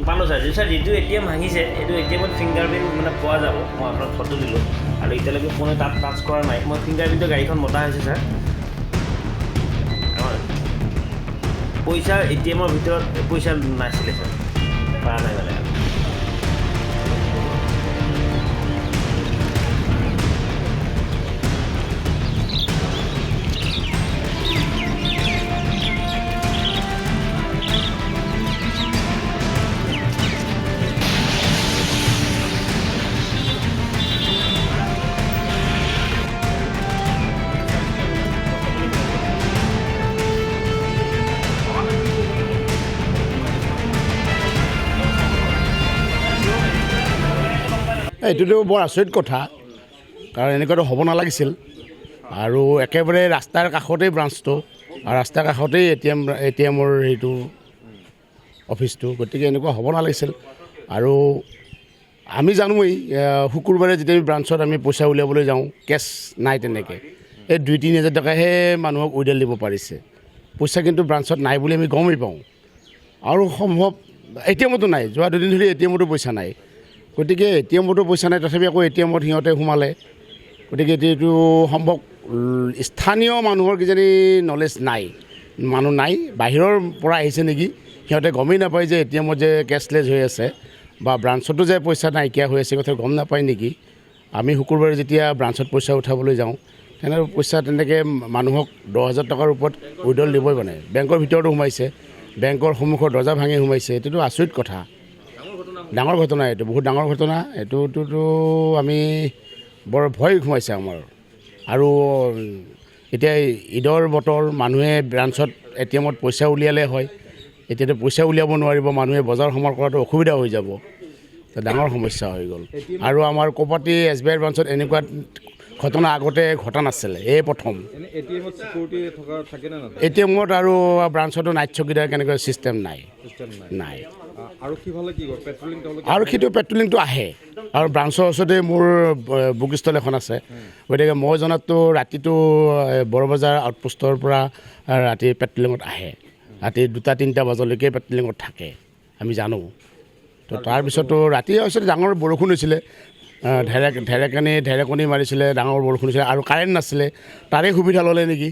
পালোঁ ছাৰ যিটো ATM ভাঙিছে এইটো ATMত ফিংগাৰপ্ৰিণ্ট মানে পোৱা যাব মই আপোনাক ফটো দিলোঁ আৰু এতিয়ালৈকে কোনো তাত টাচ কৰা নাই মই ফিংগাৰপ্ৰিণ্টৰ গাড়ীখন মতা হৈছে ছাৰ পইচা ATMৰ ভিতৰত পইচা নাছিলে ছাৰ পৰা নাই মানে এইটোতো বৰ আচৰিত কথা কাৰণ এনেকুৱাটো হ'ব নালাগিছিল আৰু একেবাৰে ৰাস্তাৰ কাষতেই ব্ৰাঞ্চটো আৰু ৰাস্তাৰ কাষতেই ATMৰ সেইটো অফিচটো গতিকে এনেকুৱা হ'ব নালাগিছিল আৰু আমি জানোৱেই শুকুৰবাৰে যেতিয়া আমি ব্ৰাঞ্চত আমি পইচা উলিয়াবলৈ যাওঁ কেছ নাই তেনেকৈ এই 2-3 হাজাৰ টকাহে মানুহক উলিয়াই দিব পাৰিছে পইচা কিন্তু ব্ৰাঞ্চত নাই বুলি আমি গমেই পাওঁ আৰু সম্ভৱ ATMতো নাই যোৱা 2 দিন ধৰি ATMতো পইচা নাই গতিকে ATMতো পইচা নাই তথাপি আকৌ ATMত সিহঁতে সোমালে গতিকে এইটো সম্ভৱ স্থানীয় মানুহৰ কিজানি নলেজ নাই মানুহ নাই বাহিৰৰ পৰা আহিছে নেকি সিহঁতে গমেই নাপায় যে ATMত যে কেছলেছ হৈ আছে বা ব্ৰাঞ্চতো যে পইচা নাইকিয়া হৈ আছে কথা গম নাপায় নেকি আমি শুকুৰবাৰে যেতিয়া ব্ৰাঞ্চত পইচা উঠাবলৈ যাওঁ তেনেকৈ পইচা তেনেকৈ মানুহক 10,000 টকাৰ ওপৰত উইড্ৰল দিবই মানে বেংকৰ ভিতৰতো সোমাইছে বেংকৰ সন্মুখৰ দৰ্জা ভাঙি সোমাইছে এইটোতো আচৰিত কথা ডাঙৰ ঘটনা এইটো বহুত ডাঙৰ ঘটনা এইটোতো আমি বৰ ভয় সোমাইছে আমাৰ আৰু এতিয়া ঈদৰ বতৰ মানুহে ব্ৰাঞ্চত ATMত পইচা উলিয়ালে হয় এতিয়াতো পইচা উলিয়াব নোৱাৰিব মানুহে বজাৰ সমাৰ কৰাটো অসুবিধা হৈ যাব ডাঙৰ সমস্যা হৈ গ'ল আৰু আমাৰ কপাটি SBI ব্ৰাঞ্চত এনেকুৱা ঘটনা আগতে ঘটা নাছিলে এই প্ৰথম ATMত আৰু ব্ৰাঞ্চতো নাইট চকীদাৰ কেনেকৈ চিষ্টেম নাই আৰক্ষীটো পেট্ৰলিংটো আহে আৰু ব্ৰাঞ্চৰ ওচৰতে মোৰ বুক ষ্টল এখন আছে গতিকে মই জনাততো ৰাতিটো বৰবজাৰ আউটপোষ্টৰ পৰা ৰাতি পেট্ৰলিঙত আহে ৰাতি 2-3 বজালৈকে পেট্ৰলিঙত থাকে আমি জানো তো তাৰপিছতো ৰাতি ওচৰত ডাঙৰ বৰষুণ হৈছিলে ঢেৰেকনি মাৰিছিলে ডাঙৰ বৰষুণ হৈছিলে আৰু কাৰেণ্ট নাছিলে তাৰে সুবিধা ল'লে নেকি